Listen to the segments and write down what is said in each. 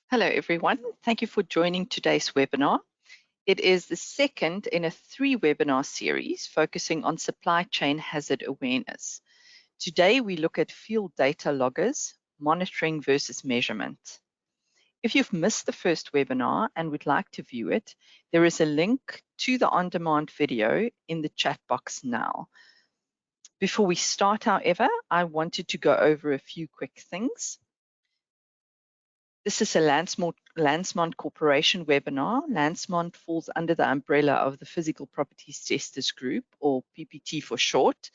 Hello, everyone. Thank you for joining today's webinar. It is the second in a 3-webinar series focusing on supply chain hazard awareness. Today, we look at field data loggers, monitoring versus measurement. If you've missed the first webinar and would like to view it, there is a link to the on-demand video in the chat box now. Before we start, however, I wanted to go over a few quick things. This is a Landsmont Corporation webinar. Landsmont falls under the umbrella of the Physical Properties Testers Group, or PPT for short.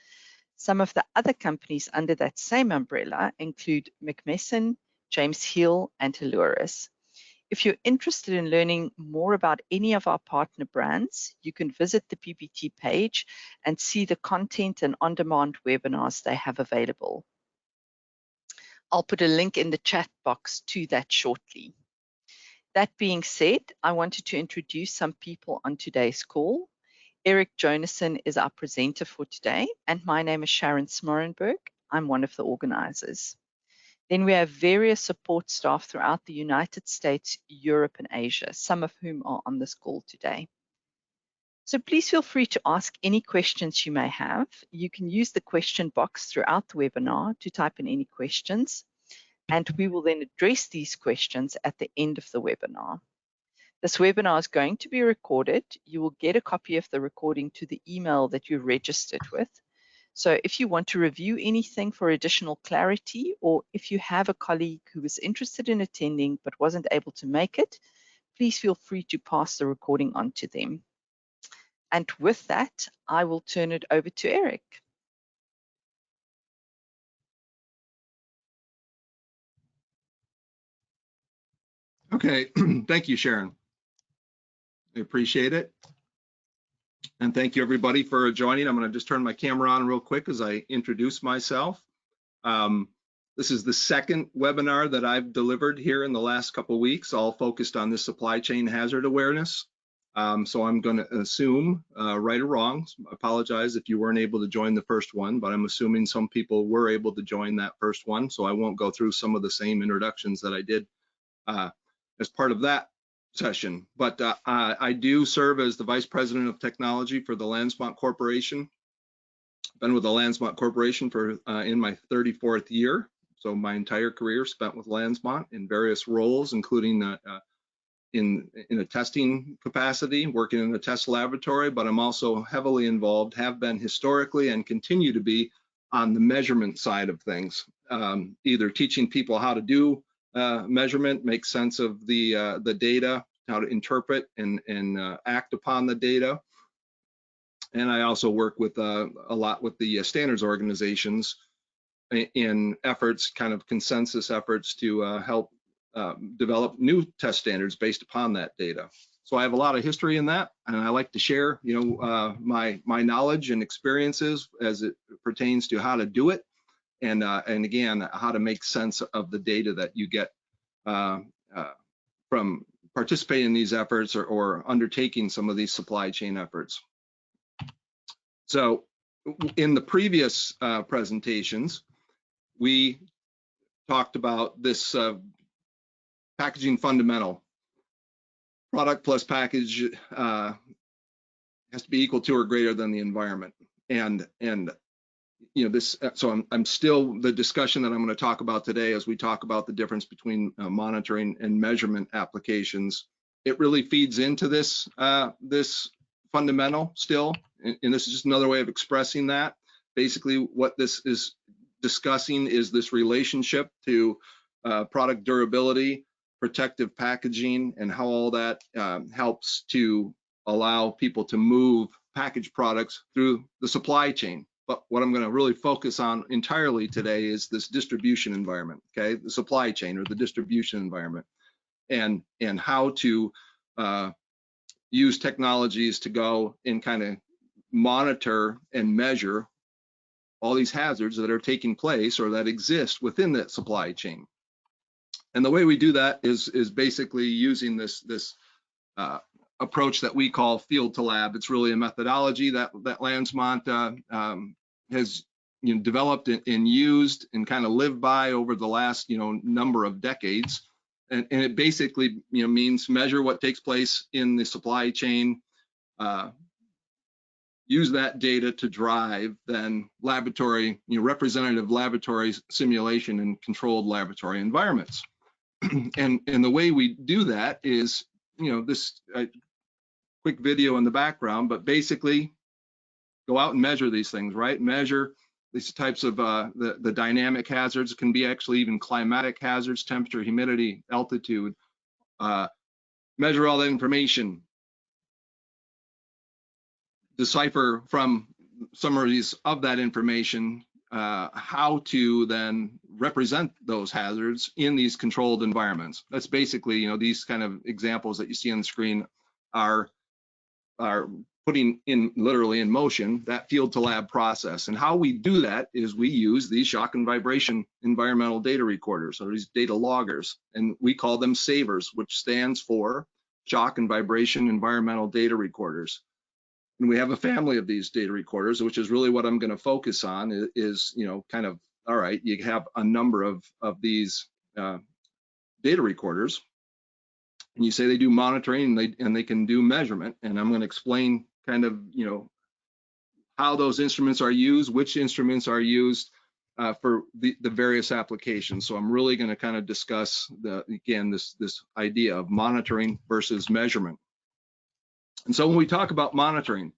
Some of the other companies under that same umbrella include McMesson, James Hill, and Heluris. If you're interested in learning more about any of our partner brands, you can visit the PPT page and see the content and on-demand webinars they have available. I'll put a link in the chat box to that shortly. That being said, I wanted to introduce some people on today's call. Eric Jonassen is our presenter for today, and my name is Sharon Smorenberg. I'm one of the organizers. Then we have various support staff throughout the United States, Europe, and Asia, some of whom are on this call today. So please feel free to ask any questions you may have. You can use the question box throughout the webinar to type in any questions, and we will then address these questions at the end of the webinar. This webinar is going to be recorded. You will get a copy of the recording to the email that you registered with. So if you want to review anything for additional clarity, or if you have a colleague who is interested in attending but wasn't able to make it, please feel free to pass the recording on to them. And with that, I will turn it over to Eric. Okay, thank you, Sharon. I appreciate it. And thank you everybody for joining. I'm going to just turn my camera on real quick as I introduce myself. This is the second webinar that I've delivered here in the last couple of weeks, all focused on this supply chain hazard awareness. So I'm going to assume, right or wrong, apologize if you weren't able to join the first one, but I'm assuming some people were able to join that first one, so I won't go through some of the same introductions that I did as part of that session. But I do serve as the Vice President of Technology for the Landsmont Corporation. Been with the Landsmont Corporation for in my 34th year, so my entire career spent with Landsmont in various roles, including in a testing capacity, working in a test laboratory, but I'm also heavily involved, have been historically and continue to be on the measurement side of things, either teaching people how to do measurement, make sense of the data, how to interpret and act upon the data. And I also work with a lot with the standards organizations in efforts, kind of consensus efforts to help develop new test standards based upon that data. So I have a lot of history in that, and I like to share, my knowledge and experiences as it pertains to how to do it, and again, how to make sense of the data that you get from participating in these efforts or undertaking some of these supply chain efforts. So in the previous presentations, we talked about this packaging fundamental. Product plus package has to be equal to or greater than the environment. And this, so I'm still, the discussion that I'm going to talk about today as we talk about the difference between monitoring and measurement applications, it really feeds into this this fundamental still, and this is just another way of expressing that. Basically what this is discussing is this relationship to product durability, protective packaging, and how all that helps to allow people to move packaged products through the supply chain. But what I'm going to really focus on entirely today is this distribution environment, okay, the supply chain or the distribution environment, and how to use technologies to go and kind of monitor and measure all these hazards that are taking place or that exist within that supply chain. And the way we do that is basically using this approach that we call field to lab. It's really a methodology that Landsmont has developed and used and kind of lived by over the last number of decades. and it basically means measure what takes place in the supply chain, use that data to drive then laboratory, representative laboratory simulation in controlled laboratory environments. and the way we do that is, this quick video in the background, but basically go out and measure these things, right? Measure these types of the dynamic hazards. Can be actually even climatic hazards, temperature, humidity, altitude. Measure all that information. Decipher from summaries of that information how to then represent those hazards in these controlled environments. That's basically, these kind of examples that you see on the screen are putting in literally in motion that field to lab process. And how we do that is we use these shock and vibration environmental data recorders, or these data loggers, and we call them SAVERs, which stands for shock and vibration environmental data recorders. And we have a family of these data recorders, which is really what I'm going to focus on is, kind of, all right, you have a number of these data recorders, and you say they do monitoring and they can do measurement. And I'm going to explain kind of, how those instruments are used, which instruments are used for the various applications. So I'm really going to kind of discuss again, this idea of monitoring versus measurement. And so when we talk about monitoring,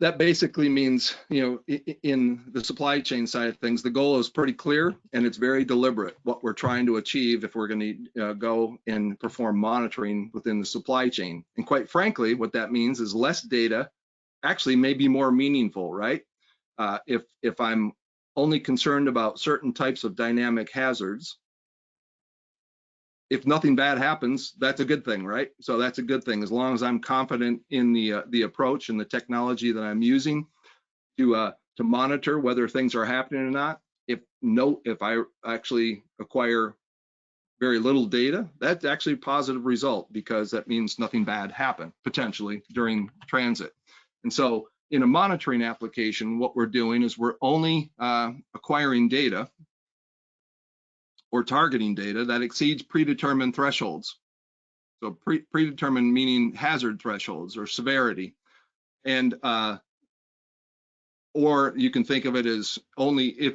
that basically means, in the supply chain side of things, the goal is pretty clear and it's very deliberate what we're trying to achieve if we're going to go and perform monitoring within the supply chain. And quite frankly, what that means is less data actually may be more meaningful, right? If I'm only concerned about certain types of dynamic hazards, if nothing bad happens, that's a good thing, right? So that's a good thing as long as I'm confident in the approach and the technology that I'm using to monitor whether things are happening or not. If I actually acquire very little data, that's actually a positive result, because that means nothing bad happened potentially during transit. And so in a monitoring application, what we're doing is we're only acquiring data or targeting data that exceeds predetermined thresholds. So predetermined meaning hazard thresholds or severity. And or you can think of it as only if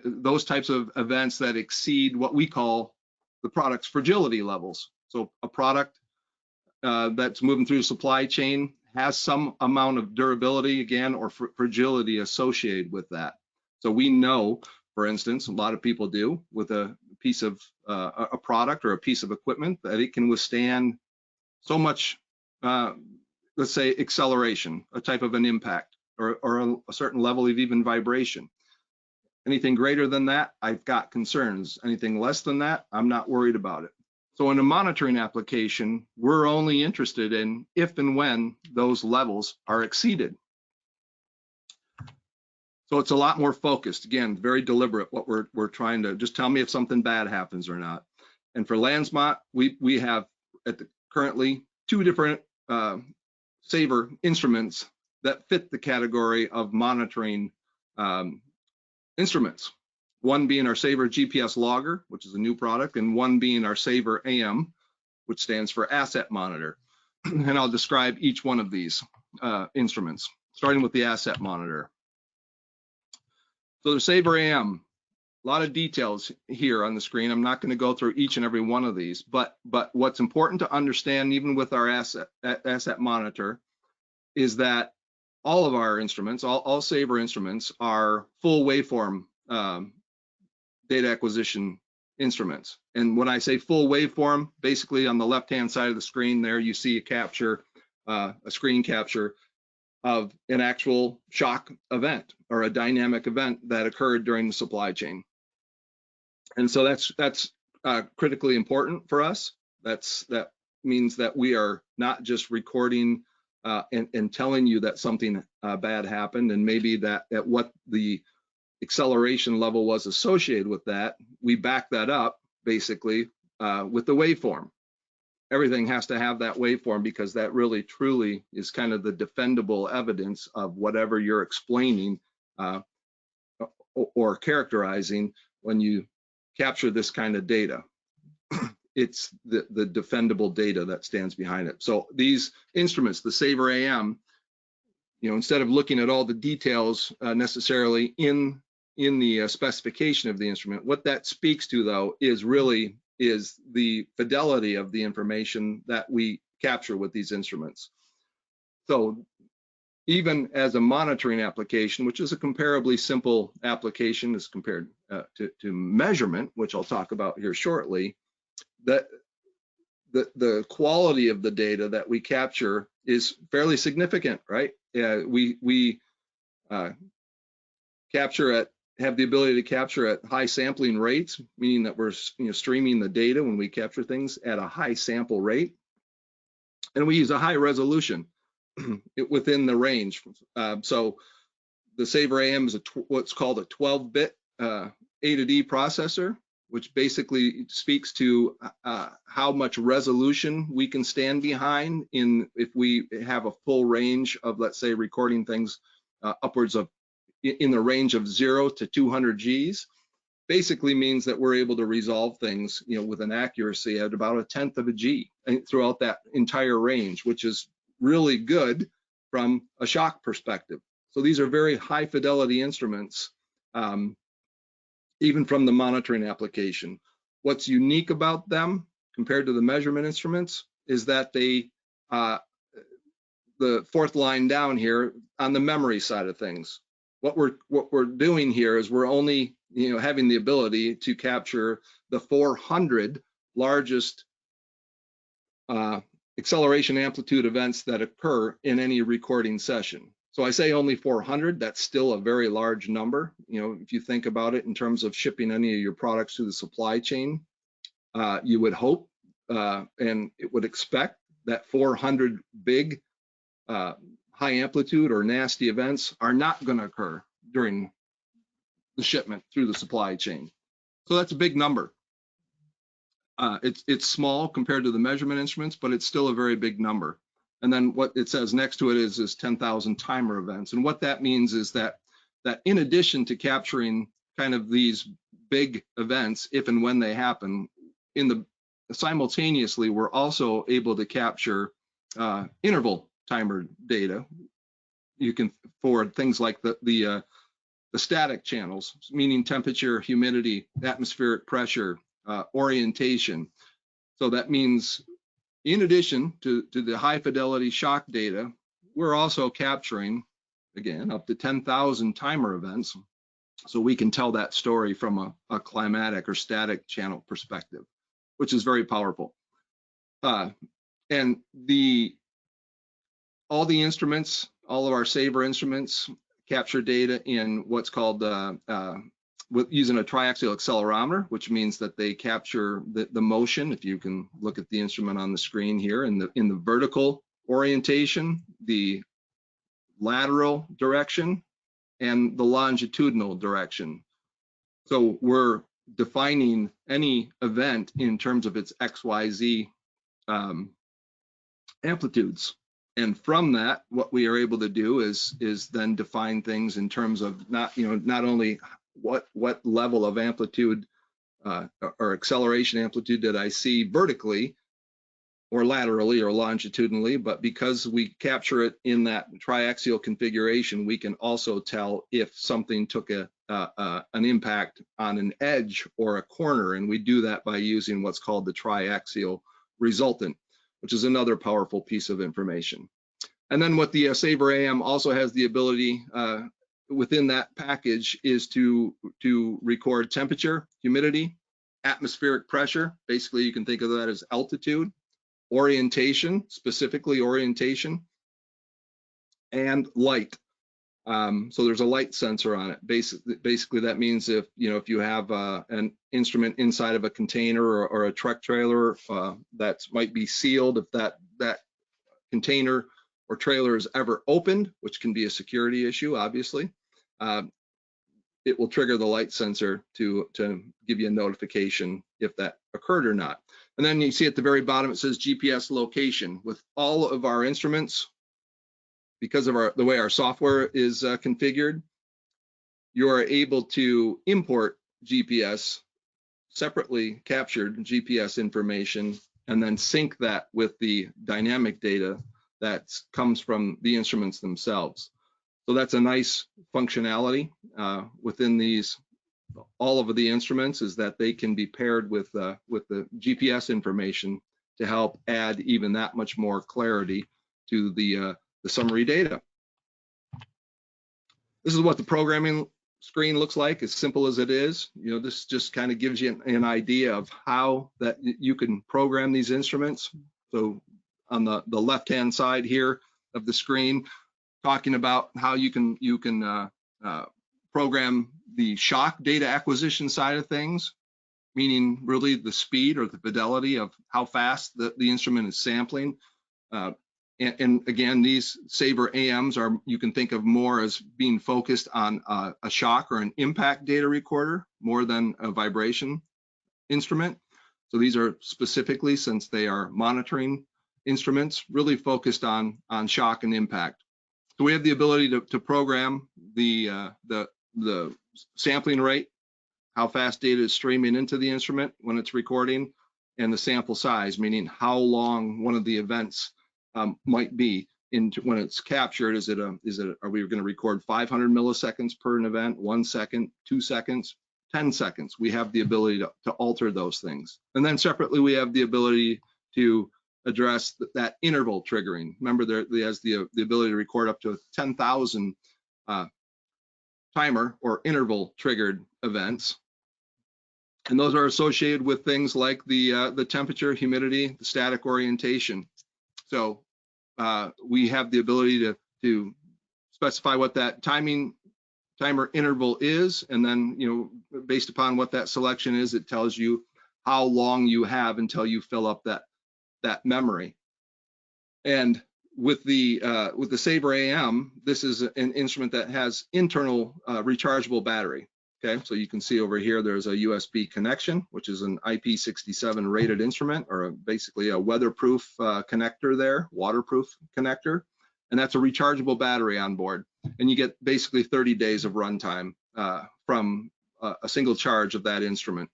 those types of events that exceed what we call the product's fragility levels. So a product that's moving through the supply chain has some amount of durability, again, or fragility associated with that. So we know, for instance, a lot of people do with a piece of a product or a piece of equipment, that it can withstand so much, let's say, acceleration, a type of an impact, or a certain level of even vibration. Anything greater than that, I've got concerns. Anything less than that, I'm not worried about it. So in a monitoring application, we're only interested in if and when those levels are exceeded. So it's a lot more focused. Again, very deliberate what we're trying to, just tell me if something bad happens or not. And for Landsmot, we have currently 2 different SAVER instruments that fit the category of monitoring instruments. One being our SAVER GPS Logger, which is a new product, and one being our SAVER AM, which stands for Asset Monitor. And I'll describe each one of these instruments, starting with the Asset Monitor. So the SAVER AM, a lot of details here on the screen. I'm not going to go through each and every one of these, but what's important to understand, even with our Asset Monitor, is that all of our instruments, all SAVER instruments, are full waveform data acquisition instruments. And when I say full waveform, basically on the left-hand side of the screen there, you see a capture, a screen capture of an actual shock event or a dynamic event that occurred during the supply chain. And so that's critically important for us. That means that we are not just recording and telling you that something bad happened, and maybe that at what the acceleration level was associated with that. We back that up basically with the waveform. Everything has to have that waveform, because that really truly is kind of the defendable evidence of whatever you're explaining or characterizing when you capture this kind of data. it's the defendable data that stands behind it. So these instruments, the Saver AM, instead of looking at all the details necessarily in the specification of the instrument, what that speaks to, though, is the fidelity of the information that we capture with these instruments. So even as a monitoring application, which is a comparably simple application as compared to measurement, which I'll talk about here shortly, that the quality of the data that we capture is fairly significant, right? We have the ability to capture at high sampling rates, meaning that we're streaming the data when we capture things at a high sample rate, and we use a high resolution within the range. So the Saver AM is what's called a 12-bit A to D processor, which basically speaks to how much resolution we can stand behind if we have a full range of, let's say, recording things upwards of in the range of 0 to 200 Gs. Basically means that we're able to resolve things, with an accuracy at about 1/10 of a G throughout that entire range, which is really good from a shock perspective. So these are very high fidelity instruments, even from the monitoring application. What's unique about them compared to the measurement instruments is that they, the fourth line down here on the memory side of things, what we're doing here is we're only having the ability to capture the 400 largest acceleration amplitude events that occur in any recording session. So I say only 400, that's still a very large number. If you think about it in terms of shipping any of your products through the supply chain, you would hope and it would expect that 400 big high amplitude or nasty events are not going to occur during the shipment through the supply chain. So that's a big number. It's small compared to the measurement instruments, but it's still a very big number. And then what it says next to it is 10,000 timer events. And what that means is that in addition to capturing kind of these big events, if and when they happen, simultaneously, we're also able to capture interval timer data. You can for things like the static channels, meaning temperature, humidity, atmospheric pressure, orientation. So that means in addition to the high fidelity shock data, we're also capturing, again, up to 10,000 timer events. So we can tell that story from a climatic or static channel perspective, which is very powerful. And all the instruments, all of our Saver instruments capture data in what's called using a triaxial accelerometer, which means that they capture the motion. If you can look at the instrument on the screen here, in the vertical orientation, the lateral direction, and the longitudinal direction. So we're defining any event in terms of its XYZ amplitudes. And from that, what we are able to do is then define things in terms of not only what level of amplitude or acceleration amplitude did I see vertically or laterally or longitudinally, but because we capture it in that triaxial configuration, we can also tell if something took an impact on an edge or a corner, and we do that by using what's called the triaxial resultant, which is another powerful piece of information. And then what the Saver AM also has the ability within that package is to record temperature, humidity, atmospheric pressure. Basically, you can think of that as altitude, orientation, specifically orientation, and light. So there's a light sensor on it. Basically, that means if you have an instrument inside of a container or a truck trailer that might be sealed, if that container or trailer is ever opened, which can be a security issue, obviously, it will trigger the light sensor to give you a notification if that occurred or not. And then you see at the very bottom, it says GPS location. With all of our instruments, because of the way our software is configured, you are able to import GPS separately captured GPS information and then sync that with the dynamic data that comes from the instruments themselves. So that's a nice functionality within these, all of the instruments, is that they can be paired with the GPS information to help add even that much more clarity to the summary data. This is what the programming screen looks like, as simple as it is. You know, this just kind of gives you an idea of how that you can program these instruments. So on the left-hand side here of the screen, talking about how you can program the shock data acquisition side of things, meaning really the speed or the fidelity of how fast the instrument is sampling. And again, these Saber AMs are, you can think of more as being focused on a shock or an impact data recorder more than a vibration instrument. So these are specifically, since they are monitoring instruments, really focused on shock and impact. So we have the ability to program the sampling rate, how fast data is streaming into the instrument when it's recording, and the sample size, meaning how long one of the events might be when it's captured. Are we going to record 500 milliseconds per an event, 1 second, 2 seconds, 10 seconds? We have the ability to alter those things. And then separately, we have the ability to address that interval triggering. Remember, there has the ability to record up to 10,000 timer or interval triggered events. And those are associated with things like the temperature, humidity, the static orientation. So we have the ability to specify what that timer interval is, and then, you know, based upon what that selection is, it tells you how long you have until you fill up that memory. And with the Saber AM, this is an instrument that has internal rechargeable battery. Okay, so you can see over here there's a USB connection, which is an IP67 rated instrument, or basically a weatherproof connector there, waterproof connector, and that's a rechargeable battery on board. And you get basically 30 days of runtime from a single charge of that instrument.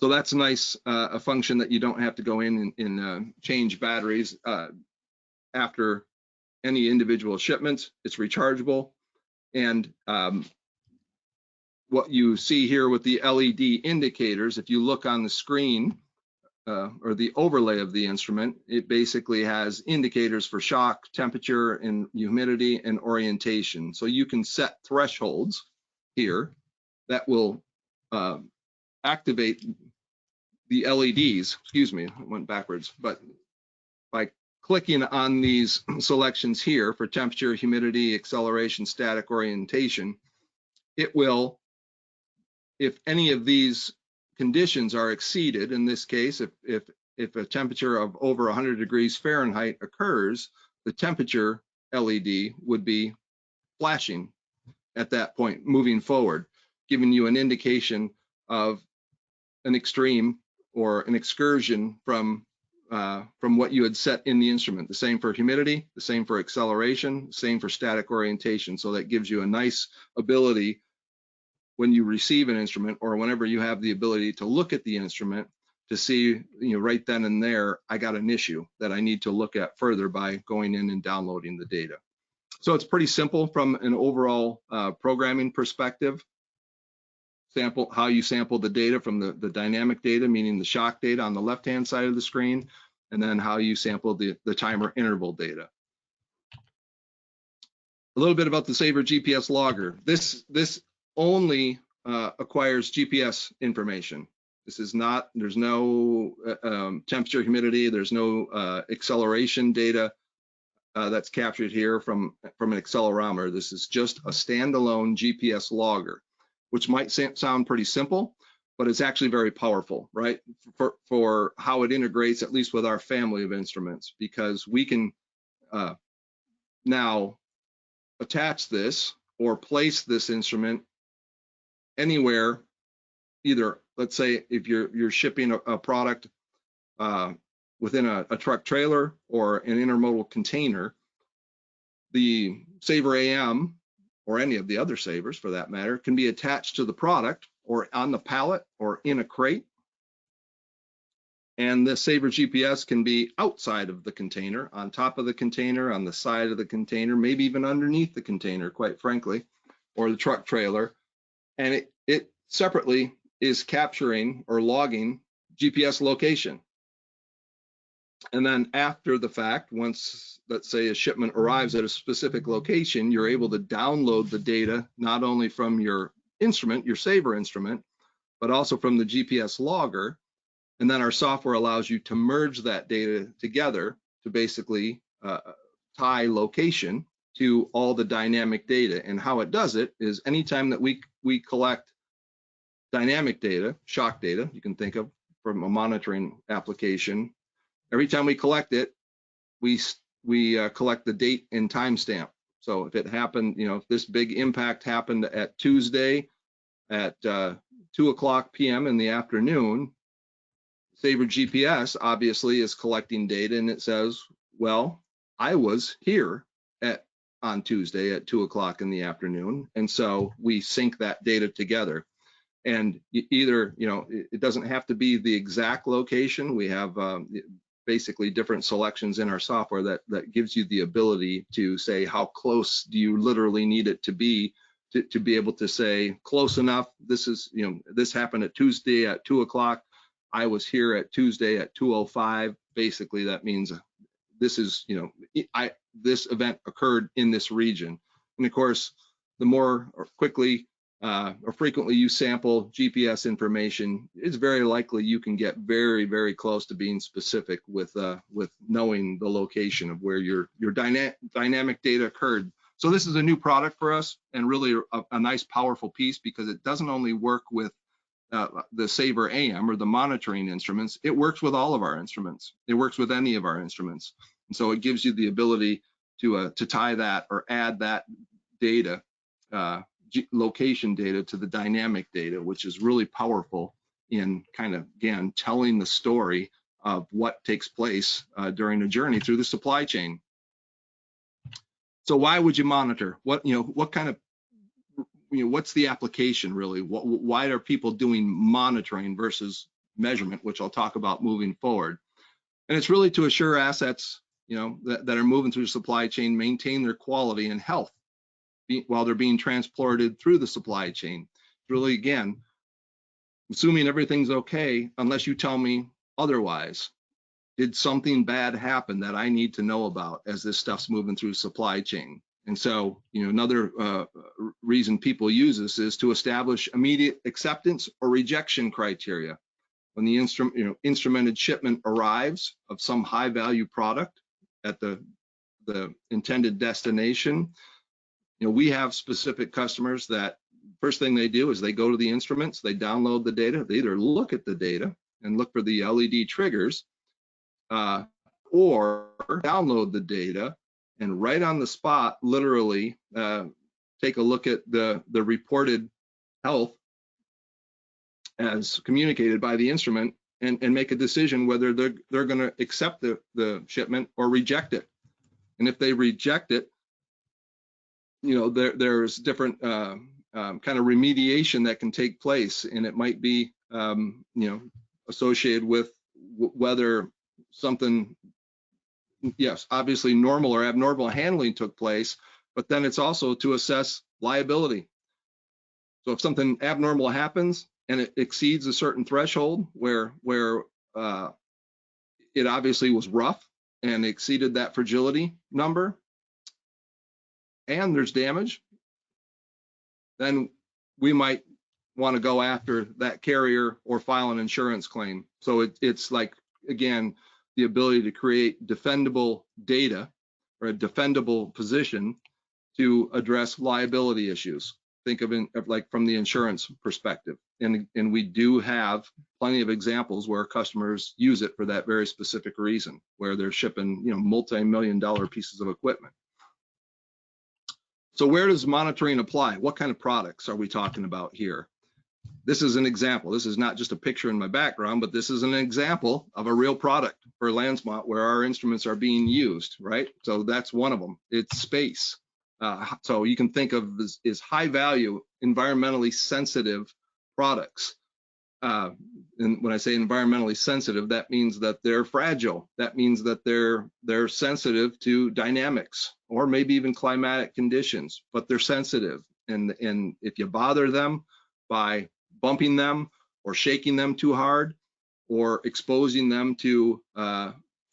So that's a nice a function that you don't have to go in and change batteries after any individual shipment. It's rechargeable. And what you see here with the LED indicators, if you look on the screen or the overlay of the instrument, it basically has indicators for shock, temperature, and humidity and orientation. So you can set thresholds here that will activate the LEDs. Excuse me, I went backwards. But by clicking on these selections here for temperature, humidity, acceleration, static orientation, it will, if any of these conditions are exceeded, in this case, if a temperature of over 100 degrees Fahrenheit occurs, the temperature LED would be flashing at that point moving forward, giving you an indication of an extreme or an excursion from what you had set in the instrument. The same for humidity, the same for acceleration, same for static orientation. So that gives you a nice ability when you receive an instrument, or whenever you have the ability to look at the instrument, to see, right then and there, I got an issue that I need to look at further by going in and downloading the data. So it's pretty simple from an overall programming perspective. How you sample the data from the dynamic data, meaning the shock data on the left-hand side of the screen, and then how you sample the timer interval data. A little bit about the Saber GPS logger. This only acquires GPS information. This is not, there's no temperature, humidity, there's no acceleration data that's captured here from an accelerometer. This is just a standalone GPS logger, which might sound pretty simple, but it's actually very powerful, right? For how it integrates, at least with our family of instruments, because we can now attach this or place this instrument anywhere, either, let's say, if you're shipping a product within a truck trailer or an intermodal container, the Saber AM, or any of the other Sabers for that matter, can be attached to the product or on the pallet or in a crate. And the Saver GPS can be outside of the container, on top of the container, on the side of the container, maybe even underneath the container, quite frankly, or the truck trailer. And it separately is capturing or logging GPS location. And then after the fact, once, let's say, a shipment arrives at a specific location, you're able to download the data, not only from your instrument, your Saver instrument, but also from the GPS logger. And then our software allows you to merge that data together to basically tie location to all the dynamic data. And how it does it is anytime that we collect dynamic data, shock data, you can think of from a monitoring application, every time we collect it, we collect the date and timestamp. So if it happened, if this big impact happened at Tuesday at 2:00 p.m. in the afternoon, Saver GPS obviously is collecting data, and it says, well, I was here on Tuesday at 2:00 in the afternoon. And so we sync that data together. And either, it doesn't have to be the exact location. We have basically different selections in our software that gives you the ability to say how close do you literally need it to be able to say close enough. This is, this happened at Tuesday at 2:00. I was here at Tuesday at 2:05. Basically, that means this is, this event occurred in this region. And of course, the more quickly or frequently you sample GPS information, it's very likely you can get very, very close to being specific with knowing the location of where your dynamic data occurred. So this is a new product for us, and really a nice, powerful piece, because it doesn't only work with the Saver AM or the monitoring instruments, it works with all of our instruments. It works with any of our instruments. And so it gives you the ability to tie that or add that data, location data, to the dynamic data, which is really powerful in kind of, again, telling the story of what takes place during a journey through the supply chain. So why would you monitor? What kind of, what's the application really? Why are people doing monitoring versus measurement, which I'll talk about moving forward? And it's really to assure assets, that are moving through the supply chain maintain their quality and health while they're being transported through the supply chain. Really, again, assuming everything's okay, unless you tell me otherwise. Did something bad happen that I need to know about as this stuff's moving through supply chain? And so, another reason people use this is to establish immediate acceptance or rejection criteria. When the instrumented shipment arrives of some high value product at the intended destination, we have specific customers that first thing they do is they go to the instruments, they download the data, they either look at the data and look for the LED triggers, or download the data and right on the spot, literally take a look at the reported health as communicated by the instrument and make a decision whether they're going to accept the shipment or reject it. And if they reject it, there's different kind of remediation that can take place, and it might be associated with whether something, yes, obviously normal or abnormal handling took place, but then it's also to assess liability. So if something abnormal happens and it exceeds a certain threshold where it obviously was rough and exceeded that fragility number, and there's damage, then we might want to go after that carrier or file an insurance claim. So it's like, again, the ability to create defendable data or a defendable position to address liability issues. Think of it like from the insurance perspective. And we do have plenty of examples where customers use it for that very specific reason, where they're shipping, multi-million-dollar pieces of equipment. So where does monitoring apply? What kind of products are we talking about here? This is an example. This is not just a picture in my background, but this is an example of a real product for Landsmont where our instruments are being used, right? So that's one of them. It's space. So you can think of this as high value, environmentally sensitive products. And when I say environmentally sensitive, that means that they're fragile. That means that they're sensitive to dynamics or maybe even climatic conditions, but they're sensitive. And if you bother them by bumping them or shaking them too hard or exposing them to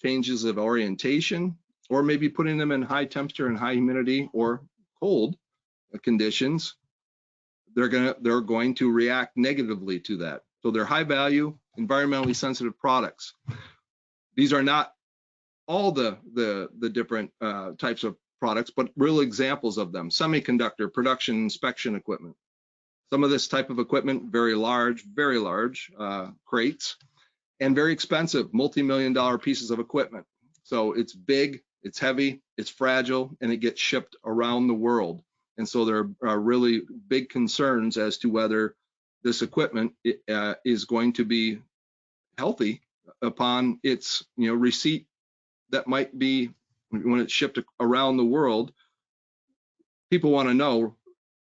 changes of orientation, or maybe putting them in high temperature and high humidity or cold conditions, they're going to react negatively to that. So they're high value, environmentally sensitive products. These are not all the different types of products, but real examples of them. Semiconductor production inspection equipment. Some of this type of equipment, very large crates, and very expensive, multi-million-dollar pieces of equipment. So it's big, it's heavy, it's fragile, and it gets shipped around the world. And so there are really big concerns as to whether this equipment is going to be healthy upon its receipt. That might be when it's shipped around the world. People want to know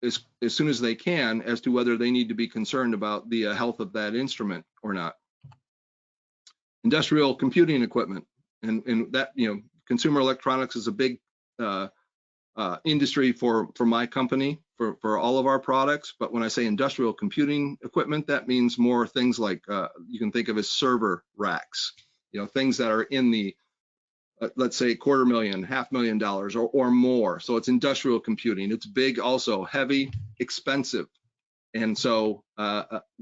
as soon as they can as to whether they need to be concerned about the health of that instrument or not. Industrial computing equipment, and that consumer electronics is a big industry for my company, for all of our products. But when I say industrial computing equipment, that means more things like you can think of as server racks, things that are in the let's say $250,000, $500,000 or more. So it's industrial computing. It's big, also heavy, expensive. And so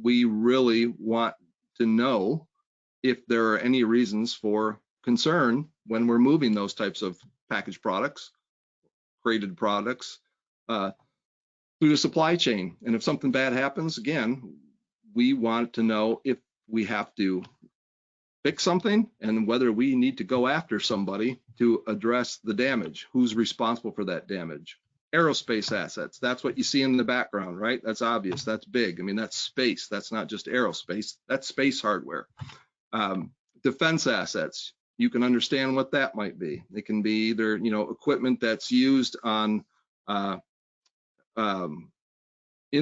we really want to know if there are any reasons for concern when we're moving those types of packaged products, created products, through the supply chain. And if something bad happens, again, we want to know if we have to fix something and whether we need to go after somebody to address the damage. Who's responsible for that damage? Aerospace assets, that's what you see in the background, right? That's obvious, that's big. I mean, that's space, that's not just aerospace, that's space hardware. Defense assets, you can understand what that might be. It can be either, equipment that's used on in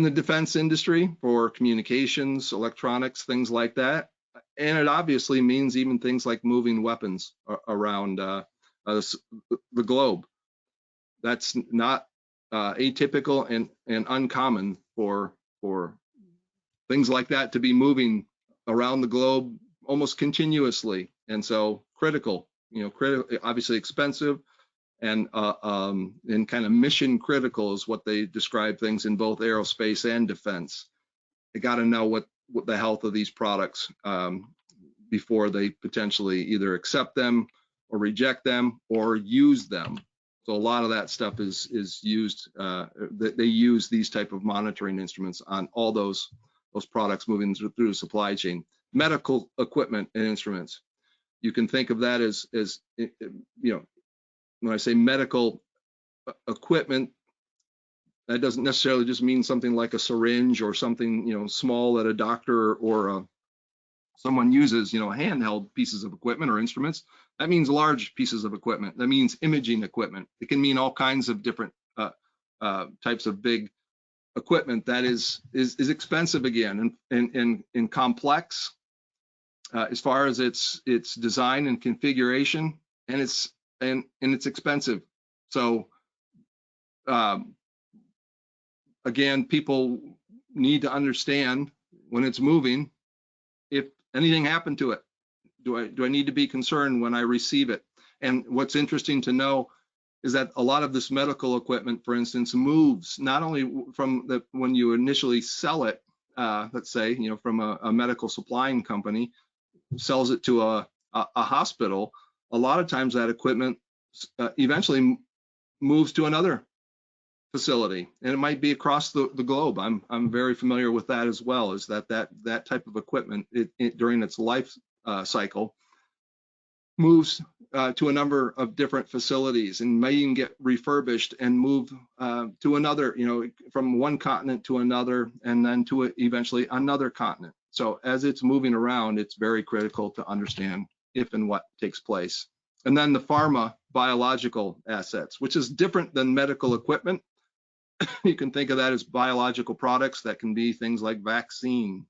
the defense industry for communications, electronics, things like that. And it obviously means even things like moving weapons around the globe. That's not atypical and uncommon for things like that to be moving around the globe almost continuously. And so critical, obviously expensive, and kind of mission critical is what they describe things in both aerospace and defense. They got to know what the health of these products before they potentially either accept them or reject them or use them. So a lot of that stuff is used. They use these type of monitoring instruments on all those products moving through the supply chain. Medical equipment and instruments. You can think of that as when I say medical equipment, that doesn't necessarily just mean something like a syringe or something small that a doctor or someone uses, handheld pieces of equipment or instruments. That means large pieces of equipment. That means imaging equipment. It can mean all kinds of different types of big equipment that is expensive again and complex as far as its design and configuration, and it's expensive. So again, people need to understand when it's moving, if anything happened to it, do I need to be concerned when I receive it? And what's interesting to know is that a lot of this medical equipment, for instance, moves not only from when you initially sell it, let's say, from a medical supplying company, sells it to a hospital. A lot of times that equipment eventually moves to another facility, and it might be across the globe. I'm very familiar with that as well. Is that type of equipment during its life cycle moves to a number of different facilities and may even get refurbished and move to another, from one continent to another, and then to eventually another continent. So as it's moving around, it's very critical to understand if and what takes place. And then the pharma biological assets, which is different than medical equipment. You can think of that as biological products that can be things like vaccines,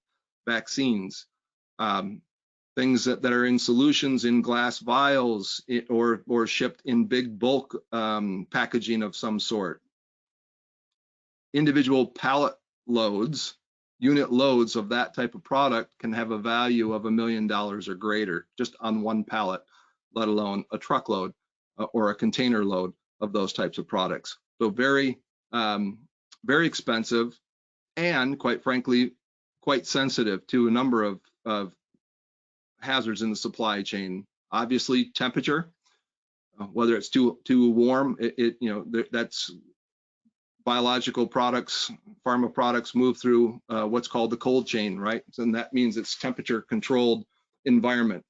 things that are in solutions in glass vials or shipped in big bulk packaging of some sort. Individual pallet loads, unit loads of that type of product can have a value of $1 million or greater just on one pallet, let alone a truckload or a container load of those types of products. So very, very expensive and, quite frankly, quite sensitive to a number of hazards in the supply chain. Obviously, temperature, whether it's too warm, that's biological products, pharma products move through what's called the cold chain, right? And that means it's temperature controlled environment.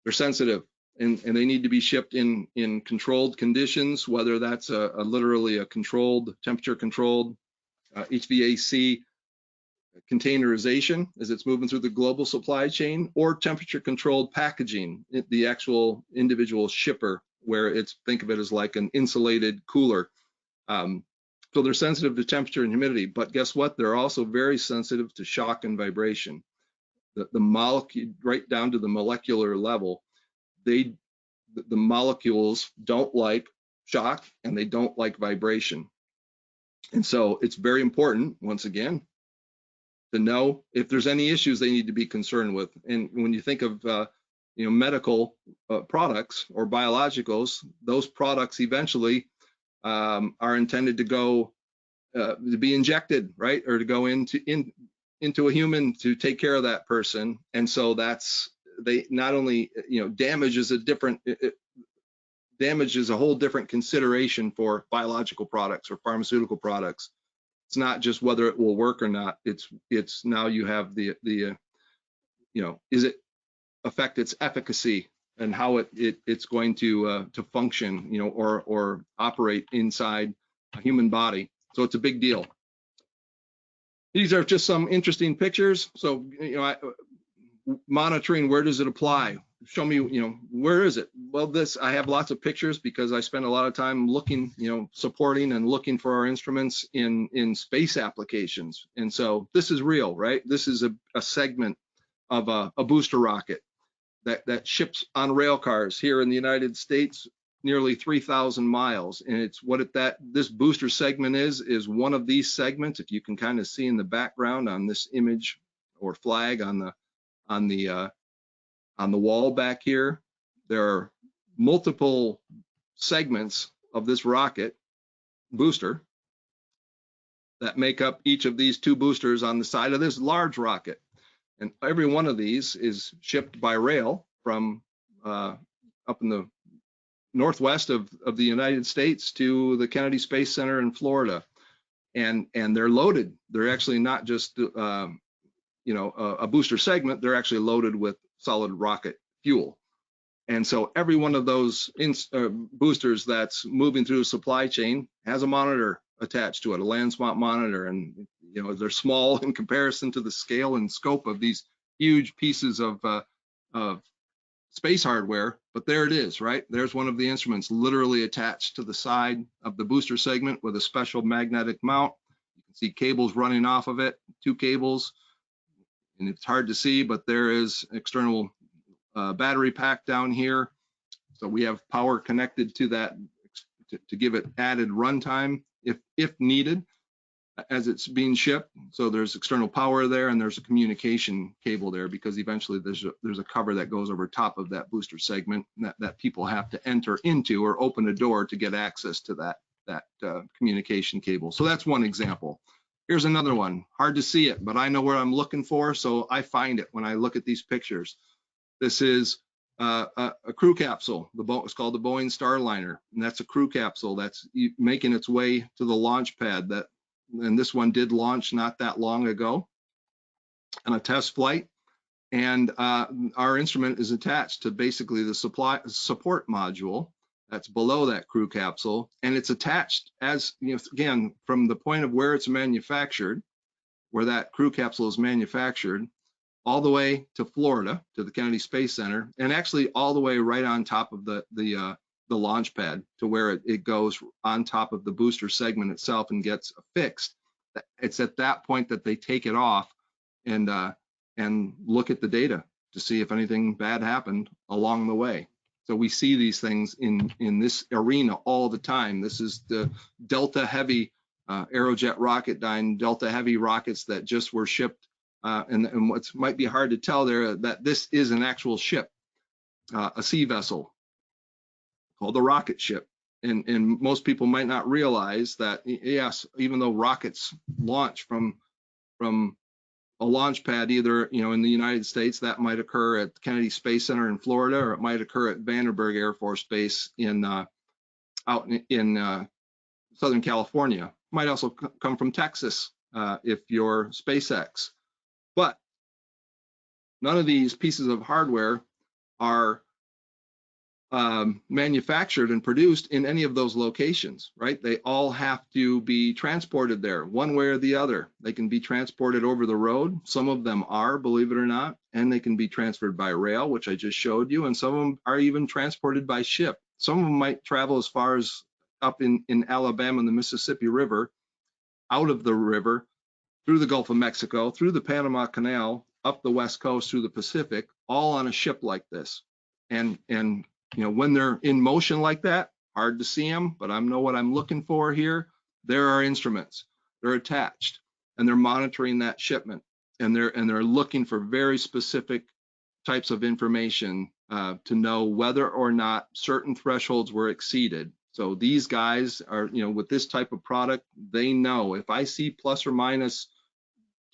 They're sensitive and they need to be shipped in controlled conditions, whether that's literally a controlled, temperature controlled HVAC containerization as it's moving through the global supply chain, or temperature controlled packaging, the actual individual shipper, where it's, think of it as like an insulated cooler. So they're sensitive to temperature and humidity, but guess what? They're also very sensitive to shock and vibration. The molecule, right down to the molecular level, the molecules don't like shock and they don't like vibration. And so it's very important, once again, to know if there's any issues they need to be concerned with. And when you think of medical products or biologicals, those products eventually are intended to go to be injected, right, or to go into a human to take care of that person. And so they not only damage is a whole different consideration for biological products or pharmaceutical products. It's not just whether it will work or not. It's now you have the is it affect its efficacy and how it's going to function, or operate inside a human body. So it's a big deal. These are just some interesting pictures. So monitoring, where does it apply? Show me, where is it? Well, I have lots of pictures because I spend a lot of time looking, supporting and looking for our instruments in space applications. And so this is real, right? This is a segment of a booster rocket that ships on rail cars here in the United States, nearly 3,000 miles. And it's this booster segment is one of these segments. If you can kind of see in the background on this image or flag on the wall back here, there are multiple segments of this rocket booster that make up each of these two boosters on the side of this large rocket. And every one of these is shipped by rail from up in the northwest of the United States to the Kennedy Space Center in Florida. And they're loaded. They're actually not just a booster segment, they're actually loaded with solid rocket fuel. And so every one of those boosters that's moving through the supply chain has a monitor attached to it, a land spot monitor. And they're small in comparison to the scale and scope of these huge pieces of space hardware, but there it is, right? There's one of the instruments literally attached to the side of the booster segment with a special magnetic mount. You can see cables running off of it, 2 cables. And it's hard to see, but there is external battery pack down here. So we have power connected to that to give it added runtime if needed as it's being shipped. So there's external power there, and there's a communication cable there, because eventually there's a cover that goes over top of that booster segment that people have to enter into or open a door to get access to that communication cable. So that's one example. Here's another one. Hard to see it, but I know where I'm looking for, so I find it when I look at these pictures. This is a crew capsule. It's called the Boeing Starliner, and that's a crew capsule that's making its way to the launch pad. And this one did launch not that long ago on a test flight. And our instrument is attached to basically the support module that's below that crew capsule, and it's attached as, again, from the point of where it's manufactured, where that crew capsule is manufactured, all the way to Florida, to the Kennedy Space Center, and actually all the way right on top of the the launch pad to where it goes on top of the booster segment itself and gets affixed. It's at that point that they take it off and look at the data to see if anything bad happened along the way. So we see these things in this arena all the time. This is the Delta Heavy Aerojet Rocketdyne Delta Heavy rockets that just were shipped. And what might be hard to tell there, that this is an actual ship, a sea vessel called the rocket ship. And most people might not realize that, yes, even though rockets launch from a launch pad, either in the United States, that might occur at Kennedy Space Center in Florida, or it might occur at Vandenberg Air Force Base out in Southern California. It might also come from Texas if you're SpaceX. But none of these pieces of hardware are manufactured and produced in any of those locations, right? They all have to be transported there one way or the other. They can be transported over the road. Some of them are, believe it or not, and they can be transferred by rail, which I just showed you, and some of them are even transported by ship. Some of them might travel as far as up in Alabama and the Mississippi River, out of the river, through the Gulf of Mexico, through the Panama Canal, up the West Coast, through the Pacific, all on a ship like this. And when they're in motion like that, hard to see them, but I know what I'm looking for here. There are instruments. They're attached, and they're monitoring that shipment, and they're looking for very specific types of information to know whether or not certain thresholds were exceeded. So these guys are, with this type of product, they know if I see plus or minus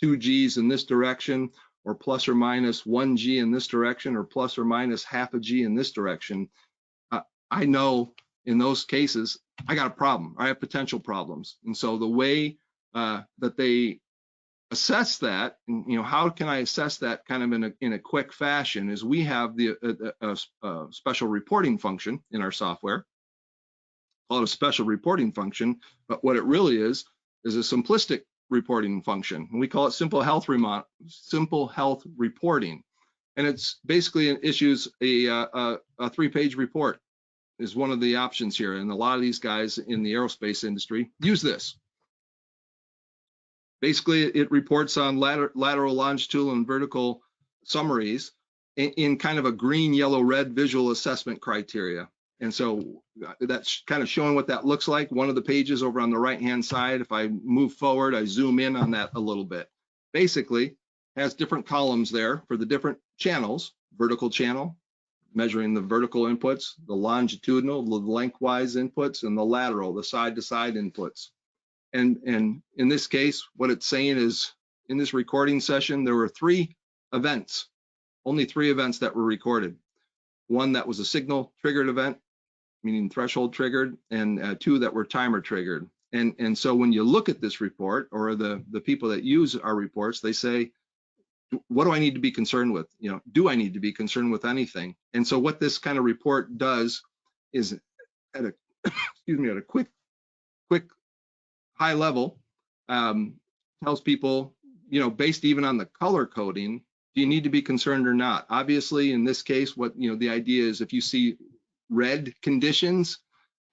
2 Gs in this direction, or plus or minus 1 G in this direction, or plus or minus half a G in this direction, I know in those cases, I got a problem. I have potential problems. And so the way that they assess that, and, how can I assess that kind of in a quick fashion, is we have the special reporting function in our software, called a special reporting function, but what it really is a simplistic reporting function. And we call it simple health reporting. And it's basically it issues a 3-page report is one of the options here. And a lot of these guys in the aerospace industry use this. Basically, it reports on lateral, longitudinal, and vertical summaries in kind of a green, yellow, red visual assessment criteria. And so that's kind of showing what that looks like. One of the pages over on the right-hand side, if I move forward, I zoom in on that a little bit. Basically, has different columns there for the different channels: vertical channel, measuring the vertical inputs, the longitudinal, the lengthwise inputs, and the lateral, the side-to-side inputs. And in this case, what it's saying is, in this recording session, there were 3 events, only 3 events that were recorded. One that was a signal triggered event, meaning threshold triggered, and 2 that were timer triggered. And so when you look at this report, or the people that use our reports, they say, what do I need to be concerned with? Do I need to be concerned with anything? And so what this kind of report does is, at a at a quick high level, tells people, based even on the color coding, do you need to be concerned or not? Obviously, in this case, what the idea is, if you see red conditions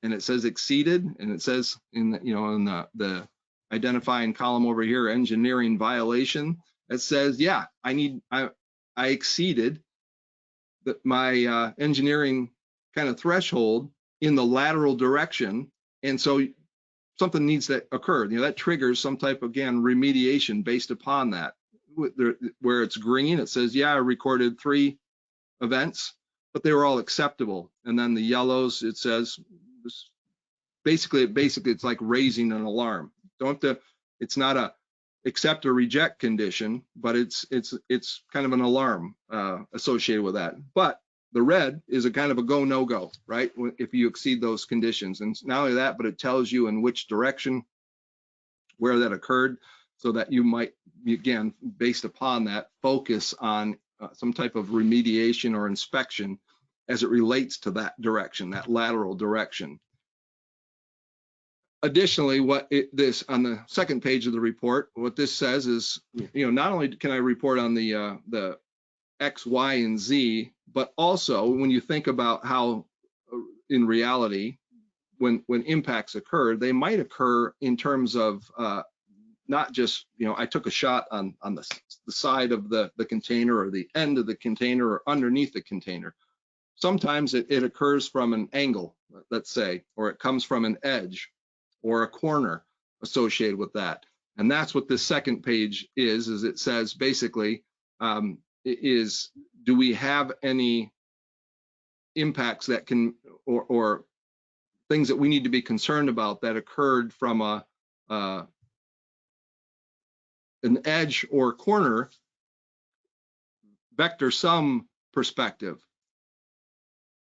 and it says exceeded, and it says in the identifying column over here, engineering violation, it says, yeah, I exceeded my engineering kind of threshold in the lateral direction, and so something needs to occur. That triggers some type of, again, remediation based upon that. Where it's green, it says, yeah, I recorded 3 events, but they were all acceptable. And then the yellows, it says, basically it's like raising an alarm. It's not a accept or reject condition, but it's kind of an alarm associated with that. But the red is a kind of a go, no go, right? If you exceed those conditions. And not only that, but it tells you in which direction, where that occurred, so that you might, again, based upon that, focus on some type of remediation or inspection as it relates to that direction, that lateral direction. Additionally, this on the second page of the report, what this says is, not only can I report on the X, Y, and Z, but also when you think about how in reality, when impacts occur, they might occur in terms of not just, I took a shot on the side of the container or the end of the container or underneath the container. Sometimes it occurs from an angle, let's say, or it comes from an edge or a corner associated with that. And that's what this second page is it says basically, do we have any impacts that can, or things that we need to be concerned about that occurred from an edge or corner vector sum perspective.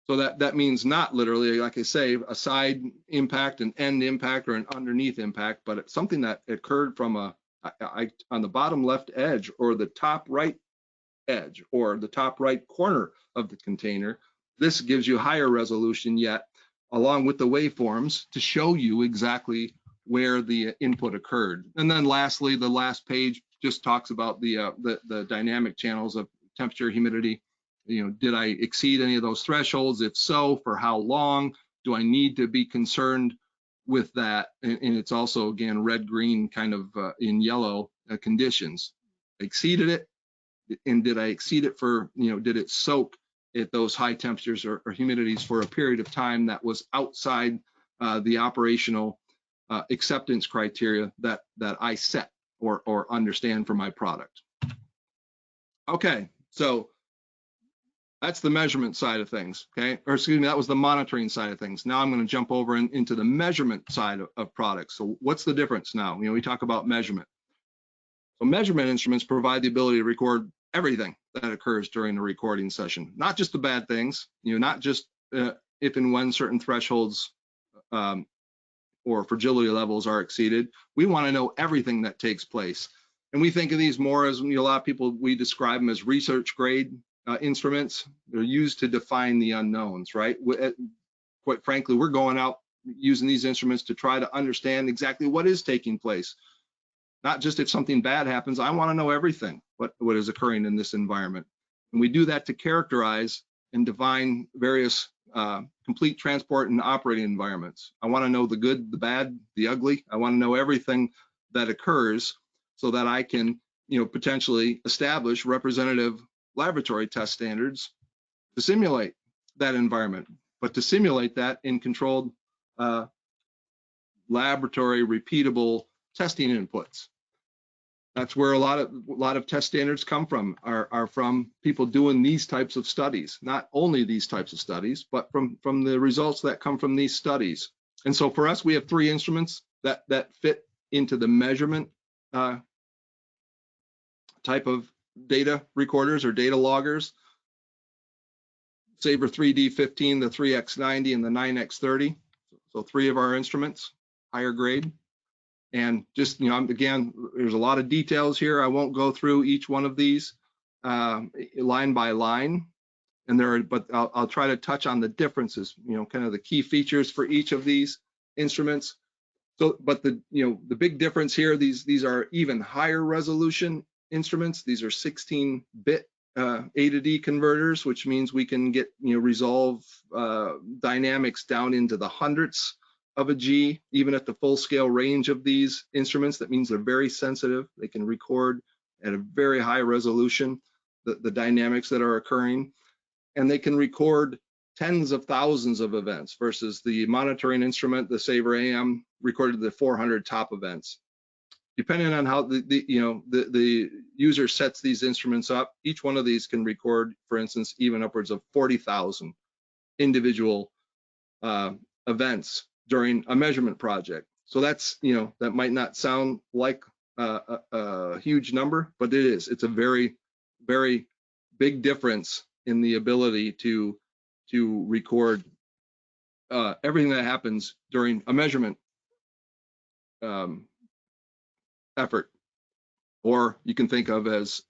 So that means not literally, like I say, a side impact, an end impact, or an underneath impact, but it's something that occurred from on the bottom left edge or the top right edge or the top right corner of the container. This gives you higher resolution yet, along with the waveforms, to show you exactly where the input occurred. And then lastly, the last page just talks about the dynamic channels of temperature, humidity. Did I exceed any of those thresholds? If so, for how long? Do I need to be concerned with that? And it's also, again, red, green, kind of in yellow conditions. Exceeded it, and did I exceed it for, did it soak at those high temperatures or humidities for a period of time that was outside the operational acceptance criteria that I set or understand for my product? Okay, so that's the measurement side of things, okay? Or excuse me, that was the monitoring side of things. Now I'm going to jump over into the measurement side of products. So what's the difference now? We talk about measurement. So measurement instruments provide the ability to record everything that occurs during the recording session, not just the bad things, not just if and when certain thresholds or fragility levels are exceeded. We want to know everything that takes place. And we think of these more as, a lot of people, we describe them as research grade instruments. They're used to define the unknowns, right? Quite frankly, we're going out using these instruments to try to understand exactly what is taking place. Not just if something bad happens, I want to know everything, what is occurring in this environment. And we do that to characterize and define various complete transport and operating environments. I want to know the good, the bad, the ugly. I want to know everything that occurs so that I can, potentially establish representative laboratory test standards to simulate that environment, but to simulate that in controlled laboratory repeatable testing inputs. That's where a lot of test standards come from, are from people doing these types of studies, not only these types of studies, but from the results that come from these studies. And so for us, we have 3 instruments that fit into the measurement type of data recorders or data loggers. Sabre 3D15, the 3X90, and the 9X30. So 3 of our instruments, higher grade. And just, again, there's a lot of details here. I won't go through each one of these line by line, but I'll try to touch on the differences, kind of the key features for each of these instruments. So, but the big difference here, these are even higher resolution instruments. These are 16-bit A to D converters, which means we can get, resolve dynamics down into the hundredths of a G, even at the full scale range of these instruments. That means they're very sensitive. They can record at a very high resolution the dynamics that are occurring, and they can record tens of thousands of events versus the monitoring instrument, the Sabre AM, recorded the 400 top events. Depending on how the user sets these instruments up, each one of these can record, for instance, even upwards of 40,000 individual events during a measurement project. So that's, that might not sound like a huge number, but it is. It's a very, very big difference in the ability to record everything that happens during a measurement effort. Or you can think of as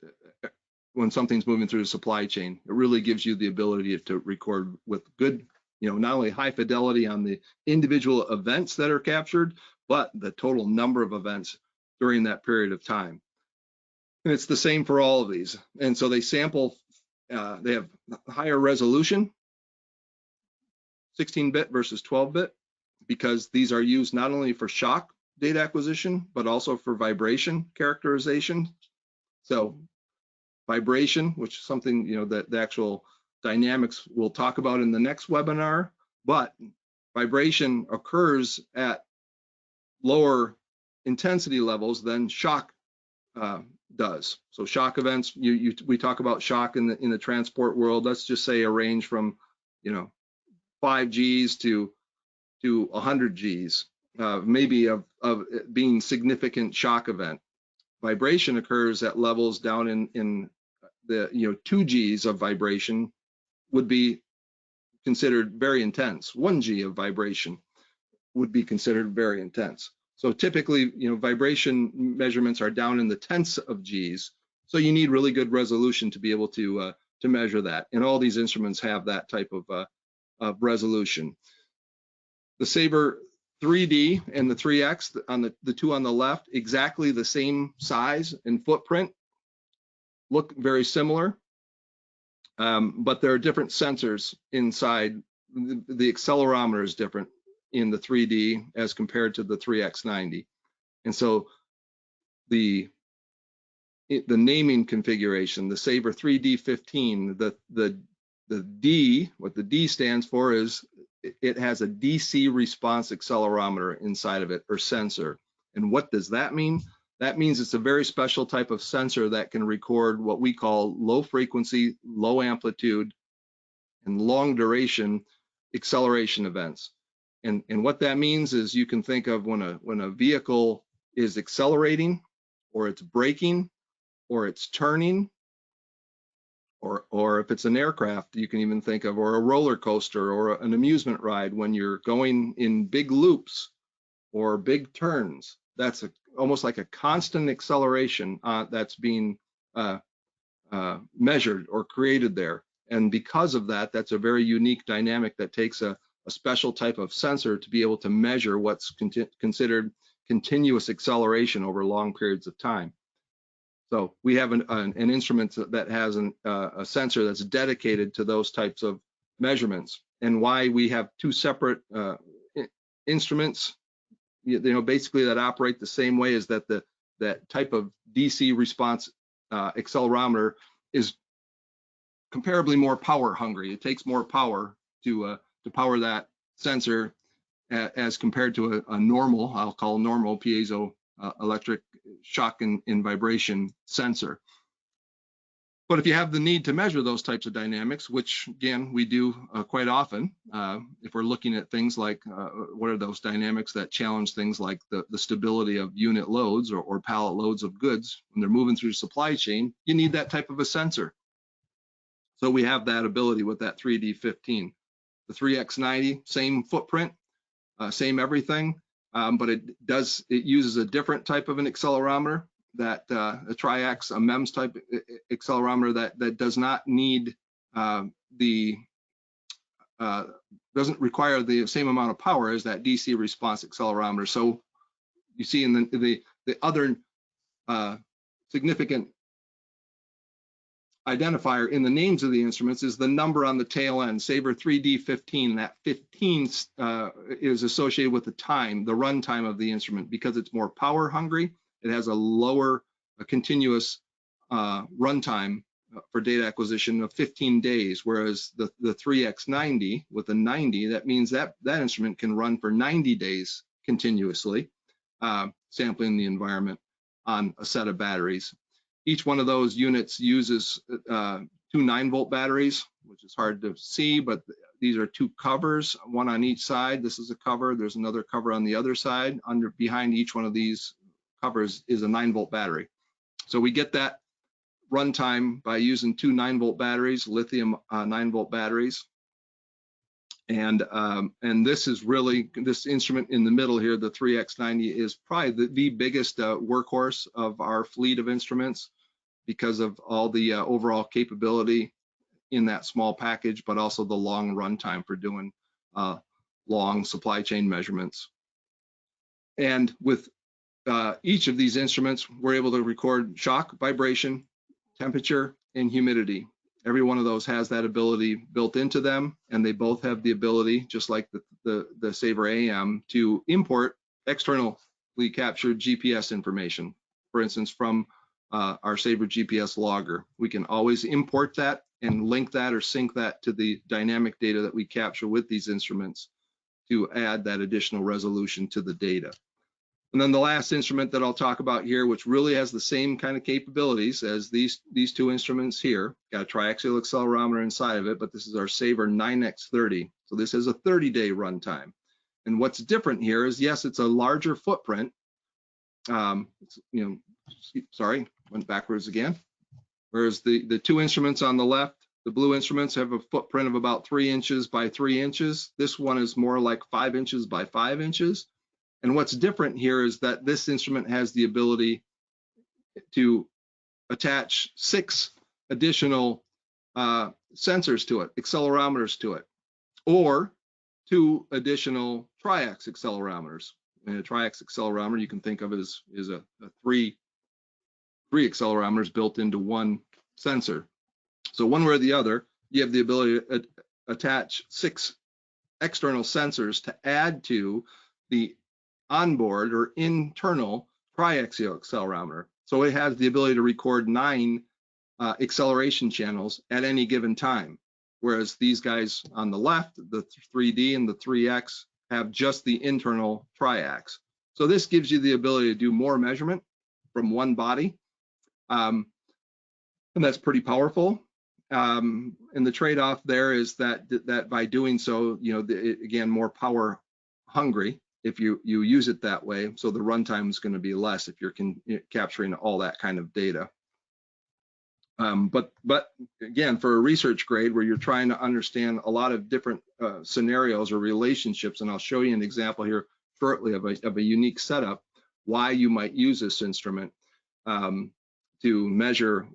when something's moving through the supply chain. It really gives you the ability to record with good, not only high fidelity on the individual events that are captured, but the total number of events during that period of time. And it's the same for all of these. And so they sample, they have higher resolution, 16-bit versus 12-bit, because these are used not only for shock data acquisition, but also for vibration characterization. So vibration, which is something, you know, that the actual dynamics we'll talk about in the next webinar, but vibration occurs at lower intensity levels than shock does. So shock events, we talk about shock in the transport world. Let's just say a range from, you know, 5 Gs to 100 Gs, maybe of being significant shock event. Vibration occurs at levels down in the, you know, 2 Gs of vibration would be considered very intense. 1 G of vibration would be considered very intense. So typically, you know, vibration measurements are down in the tenths of Gs. So you need really good resolution to be able to measure that. And all these instruments have that type of resolution. The Sabre 3D and the 3X on the two on the left, exactly the same size and footprint, look very similar, but there are different sensors inside. The accelerometer is different in the 3D as compared to the 3X90. And so the naming configuration, the Sabre 3D15, the D, what the D stands for is it has a DC response accelerometer inside of it, or sensor. And what does that mean? That means it's a very special type of sensor that can record what we call low frequency, low amplitude, and long duration acceleration events. And what that means is you can think of when a vehicle is accelerating, or it's braking, or it's turning, or if it's an aircraft, you can even think of, or a roller coaster or an amusement ride, when you're going in big loops or big turns, that's almost like a constant acceleration that's being measured or created there. And because of that, that's a very unique dynamic that takes a special type of sensor to be able to measure what's considered continuous acceleration over long periods of time. So we have an instrument that has a sensor that's dedicated to those types of measurements. And why we have two separate instruments, you know, basically that operate the same way, is that that type of DC response accelerometer is comparably more power hungry. It takes more power to power that sensor as compared to a normal, I'll call normal piezo electric shock and vibration sensor. But if you have the need to measure those types of dynamics, which again we do quite often, if we're looking at things like what are those dynamics that challenge things like the stability of unit loads or pallet loads of goods when they're moving through supply chain, you need that type of a sensor. So we have that ability with that 3D15. The 3X90, same footprint, same everything. But it uses a different type of an accelerometer, that a Tri-X, a MEMS type accelerometer that does not need doesn't require the same amount of power as that DC response accelerometer. So you see in the other significant identifier in the names of the instruments is the number on the tail end, Sabre 3D15. That 15 is associated with the time, the run time of the instrument, because it's more power hungry. It has a lower continuous run time for data acquisition of 15 days, whereas the 3X90 with a 90, that means that instrument can run for 90 days continuously, sampling the environment on a set of batteries. Each one of those units uses 2 9-volt batteries, which is hard to see, but these are 2 covers, one on each side. This is a cover. There's another cover on the other side. Behind each one of these covers is a 9-volt battery. So we get that runtime by using 2 9-volt batteries, lithium 9-volt batteries. And this is really, this instrument in the middle here, the 3X90, is probably the biggest workhorse of our fleet of instruments, because of all the overall capability in that small package, but also the long runtime for doing long supply chain measurements. And with each of these instruments, we're able to record shock, vibration, temperature, and humidity. Every one of those has that ability built into them, and they both have the ability, just like the Saver AM, to import externally captured GPS information. For instance, from our Saver GPS logger, we can always import that and link that or sync that to the dynamic data that we capture with these instruments to add that additional resolution to the data. And then the last instrument that I'll talk about here, which really has the same kind of capabilities as these two instruments here, got a triaxial accelerometer inside of it, but this is our Saver 9X30. So this has a 30-day runtime. And what's different here is, yes, it's a larger footprint. Sorry, went backwards again. Whereas the two instruments on the left, the blue instruments, have a footprint of about 3 inches by 3 inches. This one is more like 5 inches by 5 inches. And what's different here is that this instrument has the ability to attach 6 additional sensors to it, accelerometers to it, or 2 additional triax accelerometers. And a triax accelerometer you can think of as a three accelerometers built into one sensor. So one way or the other, you have the ability to attach 6 external sensors to add to the onboard or internal triaxial accelerometer. So it has the ability to record 9 acceleration channels at any given time. Whereas these guys on the left, the 3D and the 3X, have just the internal triax. So this gives you the ability to do more measurement from one body. And that's pretty powerful. And the trade-off there is that by doing so, again, more power hungry if you use it that way. So the runtime is going to be less if you're capturing all that kind of data. But again, for a research grade where you're trying to understand a lot of different scenarios or relationships, and I'll show you an example here shortly of a unique setup, why you might use this instrument to measure,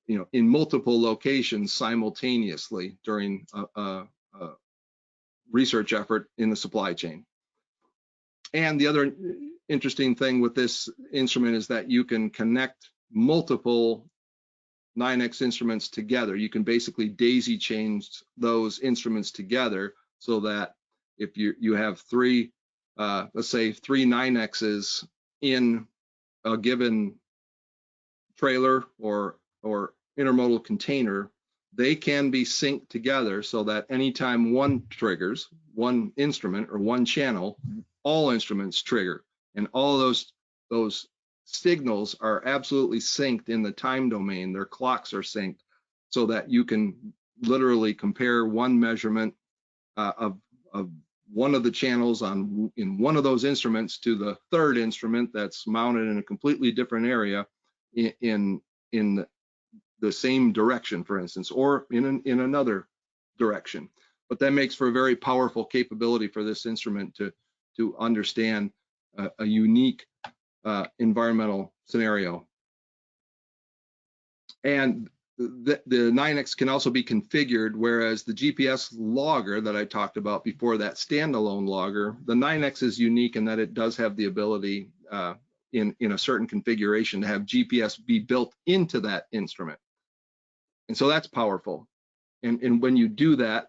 in multiple locations simultaneously during a research effort in the supply chain. And the other interesting thing with this instrument is that you can connect multiple 9X instruments together. You can basically daisy chain those instruments together so that if you have 3, let's say 3 9Xs in a given trailer or intermodal container, they can be synced together so that anytime one triggers, one instrument or one channel, all instruments trigger, and all those signals are absolutely synced in the time domain. Their clocks are synced so that you can literally compare one measurement of one of the channels in one of those instruments to the third instrument that's mounted in a completely different area in the same direction, for instance, or in another direction. But that makes for a very powerful capability for this instrument to understand a unique environmental scenario. And the 9X can also be configured, whereas the GPS logger that I talked about before, that standalone logger, the 9X is unique in that it does have the ability in a certain configuration to have GPS be built into that instrument. And so that's powerful. And when you do that,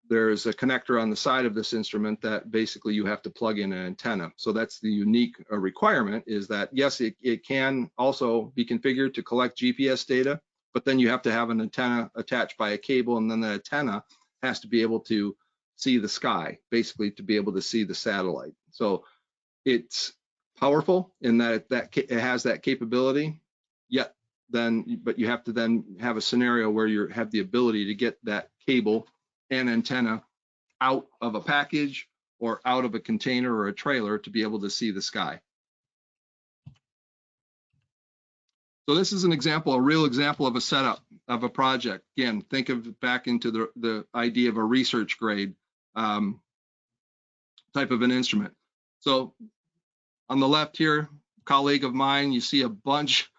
there's a connector on the side of this instrument that basically you have to plug in an antenna. So that's the unique requirement, is that yes, it can also be configured to collect GPS data, but then you have to have an antenna attached by a cable, and then the antenna has to be able to see the sky, basically to be able to see the satellite. So it's powerful in that it has that capability, but you have to then have a scenario where you have the ability to get that cable and antenna out of a package or out of a container or a trailer to be able to see the sky. So this is an example, a real example of a setup of a project. Again, think of back into the idea of a research grade type of an instrument. So on the left here, colleague of mine, you see a bunch,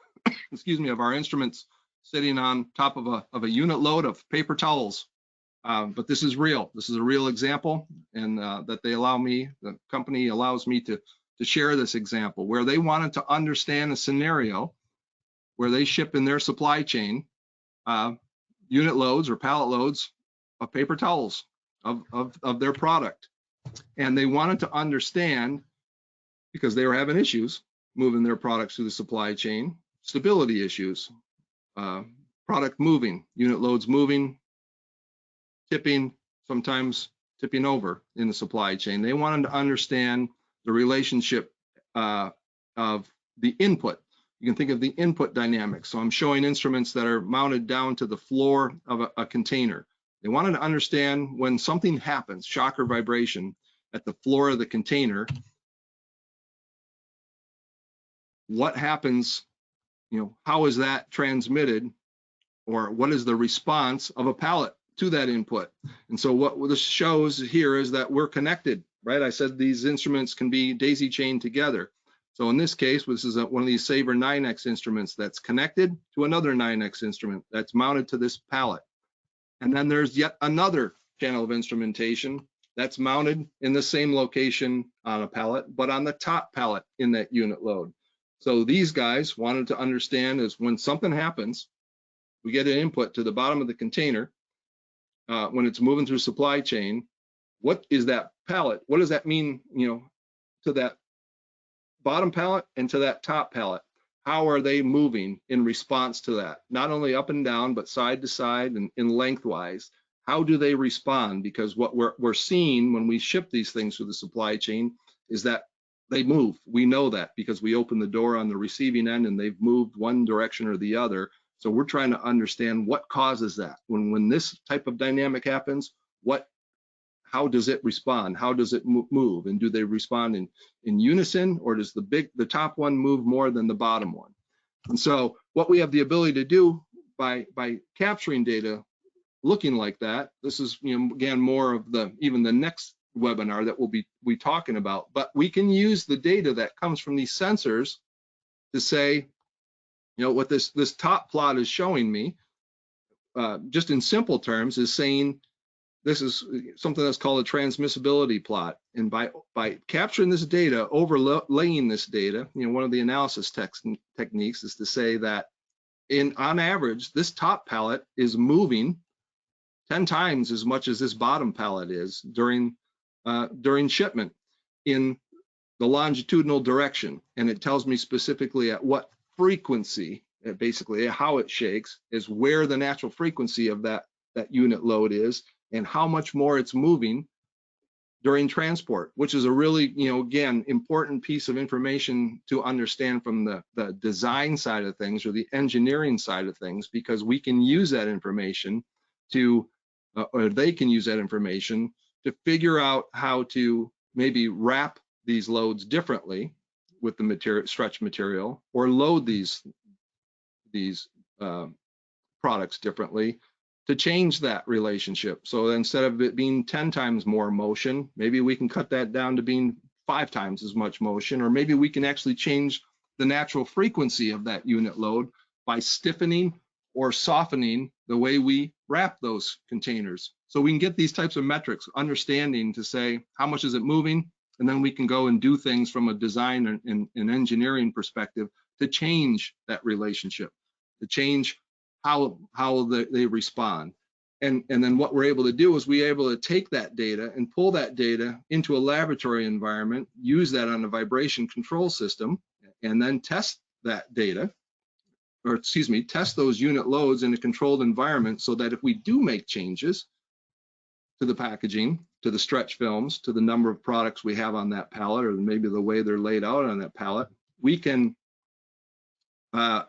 excuse me, of our instruments sitting on top of a unit load of paper towels. But this is real. This is a real example, and that the company allows me to share this example where they wanted to understand a scenario where they ship in their supply chain unit loads or pallet loads of paper towels of their product. And they wanted to understand, because they were having issues moving their products through the supply chain, stability issues, product moving, unit loads moving, tipping, sometimes tipping over in the supply chain. They wanted to understand the relationship of the input. You can think of the input dynamics. So I'm showing instruments that are mounted down to the floor of a container. They wanted to understand when something happens, shock or vibration, at the floor of the container, what happens, how is that transmitted, or what is the response of a pallet to that input? And so what this shows here is that we're connected, right? I said these instruments can be daisy chained together. So in this case, this is one of these Saber 9X instruments that's connected to another 9X instrument that's mounted to this pallet. And then there's yet another channel of instrumentation that's mounted in the same location on a pallet, but on the top pallet in that unit load. So these guys wanted to understand is when something happens, we get an input to the bottom of the container, when it's moving through supply chain, what is that pallet? What does that mean, to that bottom pallet and to that top pallet? How are they moving in response to that? Not only up and down, but side to side and lengthwise. How do they respond? Because what we're seeing when we ship these things through the supply chain is that they move. We know that because we open the door on the receiving end and they've moved one direction or the other. So we're trying to understand what causes that. When this type of dynamic happens, how does it respond? How does it move? And do they respond in unison, or does the top one move more than the bottom one? And so what we have the ability to do by capturing data looking like that, this is again more of even the next webinar that we'll be talking about, but we can use the data that comes from these sensors to say, what this top plot is showing me, just in simple terms, is saying this is something that's called a transmissibility plot. And by capturing this data, overlaying this data, one of the analysis techniques is to say that on average, this top pallet is moving 10 times as much as this bottom pallet is during shipment in the longitudinal direction. And it tells me specifically at what frequency, basically how it shakes, is where the natural frequency of that unit load is, and how much more it's moving during transport, which is a really, again, important piece of information to understand from the design side of things or the engineering side of things, because we can use that information or they can use that information to figure out how to maybe wrap these loads differently with the stretch material, or load these products differently to change that relationship. So instead of it being 10 times more motion, maybe we can cut that down to being 5 times as much motion, or maybe we can actually change the natural frequency of that unit load by stiffening or softening the way we wrap those containers. So we can get these types of metrics, understanding to say, how much is it moving? And then we can go and do things from a design and engineering perspective to change that relationship, to change how they respond. And then what we're able to do is we're able to take that data and pull that data into a laboratory environment, use that on a vibration control system, and then test that data, or test those unit loads in a controlled environment, so that if we do make changes to the packaging, to the stretch films, to the number of products we have on that pallet, or maybe the way they're laid out on that pallet, we can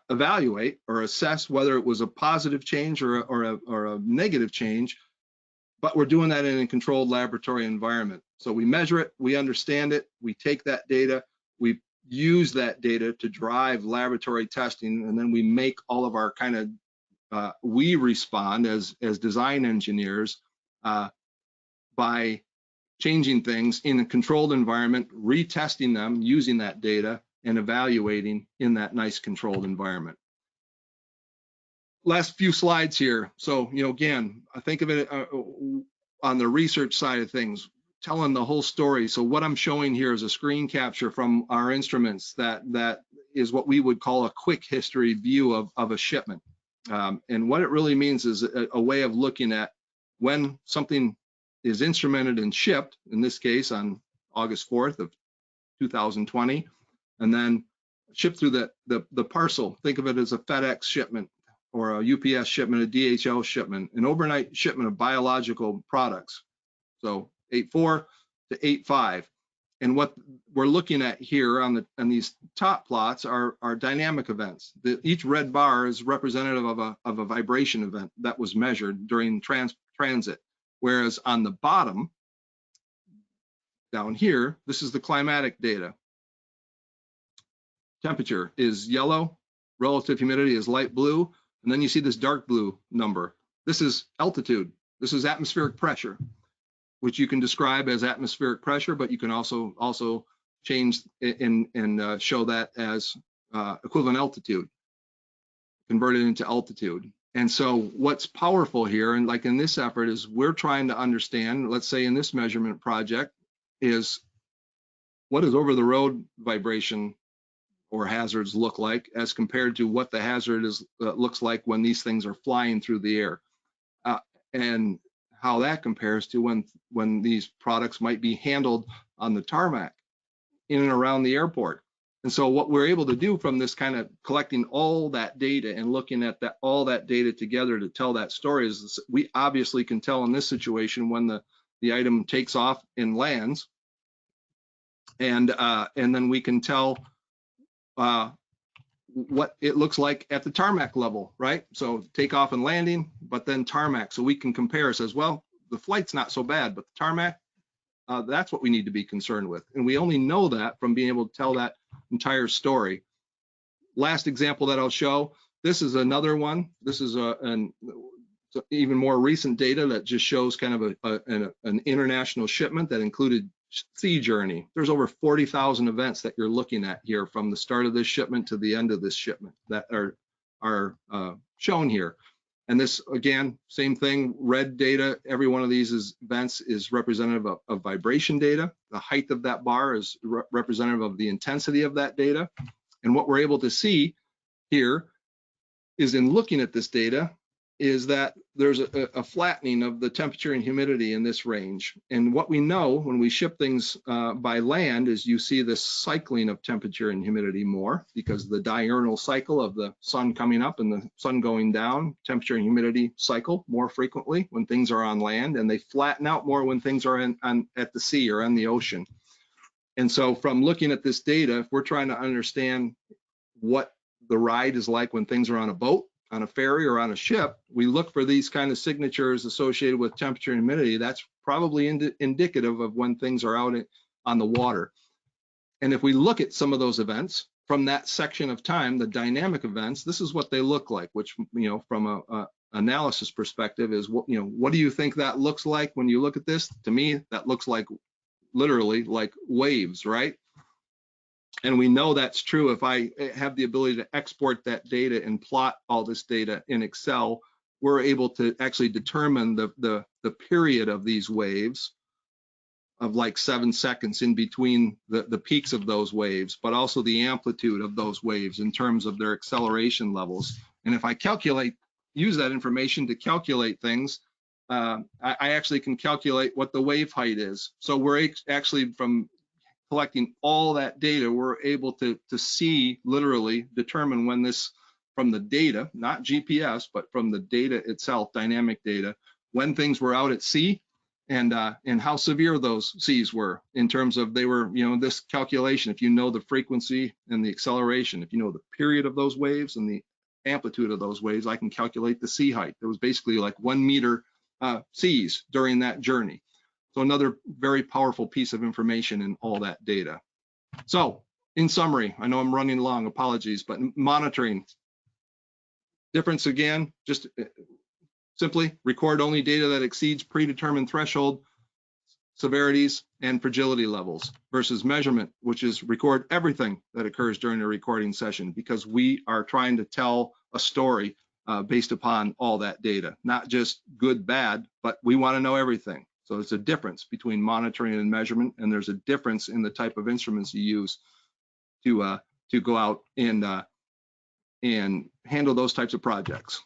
evaluate or assess whether it was a positive change or a negative change, but we're doing that in a controlled laboratory environment. So we measure it, we understand it, we take that data, we use that data to drive laboratory testing, and then we make all of our we respond as design engineers by changing things in a controlled environment, retesting them, using that data, and evaluating in that nice controlled environment. Last few slides here. So, again, I think of it on the research side of things, telling the whole story. So what I'm showing here is a screen capture from our instruments that is what we would call a quick history view of a shipment. And what it really means is a way of looking at when something is instrumented and shipped, in this case on August 4th of 2020, and then shipped through the parcel. Think of it as a FedEx shipment or a UPS shipment, a DHL shipment, an overnight shipment of biological products. So 8.4 to 8.5. And what we're looking at here on these top plots are dynamic events. Each red bar is representative of a vibration event that was measured during transit. Whereas on the bottom, down here, this is the climatic data. Temperature is yellow, relative humidity is light blue, and then you see this dark blue number. This is altitude. This is atmospheric pressure, which you can describe as atmospheric pressure, but you can also change and show that as equivalent altitude, convert it into altitude. And so what's powerful here, and like in this effort, is we're trying to understand, let's say in this measurement project, is what does over the road vibration or hazards look like as compared to what the hazard looks like when these things are flying through the air, and how that compares to when these products might be handled on the tarmac in and around the airport. And so what we're able to do from this kind of collecting all that data and looking at all that data together to tell that story is we obviously can tell in this situation when the item takes off and lands, and then we can tell what it looks like at the tarmac level, right? So takeoff and landing, but then tarmac. So we can compare, says, well, the flight's not so bad, but the tarmac, that's what we need to be concerned with. And we only know that from being able to tell that entire story. Last example that I'll show, this is another one. This is an even more recent data that just shows kind of an international shipment that included sea journey. There's over 40,000 events that you're looking at here from the start of this shipment to the end of this shipment that are shown here. And this, again, same thing, red data, every one of these events is representative of vibration data. The height of that bar is representative of the intensity of that data. And what we're able to see here is in looking at this data is that there's a flattening of the temperature and humidity in this range. And what we know when we ship things by land is you see this cycling of temperature and humidity more because the diurnal cycle of the sun coming up and the sun going down, temperature and humidity cycle more frequently when things are on land, and they flatten out more when things are at the sea or in the ocean. And so from looking at this data, if we're trying to understand what the ride is like when things are on a boat, on a ferry, or on a ship, we look for these kind of signatures associated with temperature and humidity. That's probably indicative of when things are out on the water. And if we look at some of those events from that section of time, the dynamic events, this is what they look like, which, from a analysis perspective is what do you think that looks like when you look at this? To me, that looks like literally like waves, right? And we know that's true if I have the ability to export that data and plot all this data in Excel. We're able to actually determine the period of these waves of like 7 seconds in between the peaks of those waves, but also the amplitude of those waves in terms of their acceleration levels. And if I use that information to calculate things, I actually can calculate what the wave height is. So we're actually, from collecting all that data, we're able to see, literally determine when this, from the data, not GPS, but from the data itself, dynamic data, when things were out at sea and how severe those seas were in terms of they were, this calculation, if you know the frequency and the acceleration, if you know the period of those waves and the amplitude of those waves, I can calculate the sea height. It was basically like 1 meter seas during that journey. So another very powerful piece of information in all that data. So in summary, I know I'm running long, apologies, but monitoring. Difference again, just simply record only data that exceeds predetermined threshold severities and fragility levels versus measurement, which is record everything that occurs during a recording session, because we are trying to tell a story based upon all that data, not just good, bad, but we want to know everything. So there's a difference between monitoring and measurement, and there's a difference in the type of instruments you use to go out and handle those types of projects.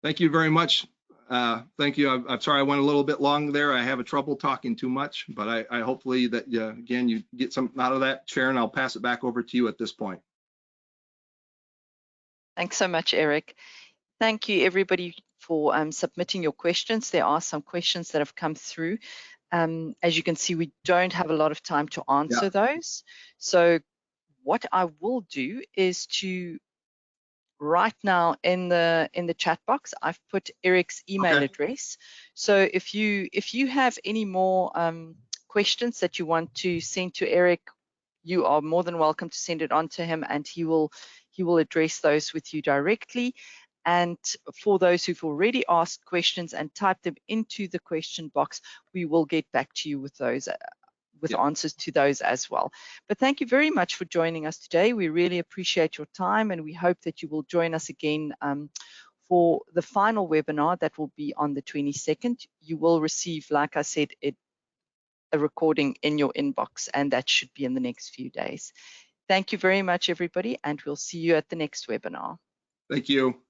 Thank you very much. Thank you. I'm sorry I went a little bit long there. I have a trouble talking too much, but I hopefully that, again, you get something out of that. Sharon, I'll pass it back over to you at this point. Thanks so much, Eric. Thank you, everybody, for submitting your questions. There are some questions that have come through. As you can see, we don't have a lot of time to answer those. So what I will do is to right now in the chat box, I've put Eric's email address. So if you have any more questions that you want to send to Eric, you are more than welcome to send it on to him, and he will address those with you directly. And for those who've already asked questions and typed them into the question box, we will get back to you with those with answers to those as well. But thank you very much for joining us today. We really appreciate your time, and we hope that you will join us again for the final webinar that will be on the 22nd. You will receive, like I said, a recording in your inbox, and that should be in the next few days. Thank you very much, everybody, and we'll see you at the next webinar. Thank you.